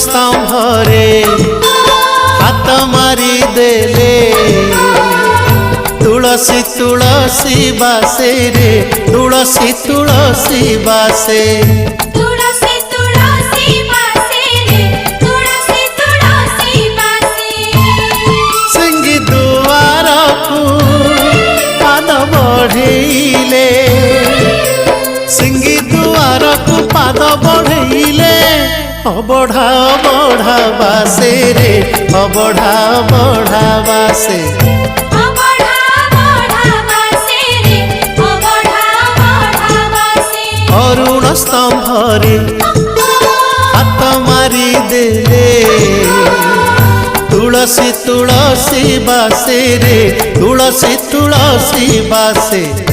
स्तंभरे हाथ मारी देले तुलसी तुलसी बासे रे तुलसी तुलसी बासे तुलसी तुलसी बासे रे तुलसी तुलसी बासे सिंगी दुआर को पाद बढ़ेले सिंगी दुआर को पाद बढ़ेले अबढ़ा अबढ़ा बासे रे अबढ़ा अबढ़ा बासे अबढ़ा अबढ़ा बासे रे अबढ़ा अबढ़ा बासे अरुण स्तंभरे हाथ मारी देले तुलसी तुलसी बासे रे तुलसी तुलसी बासे।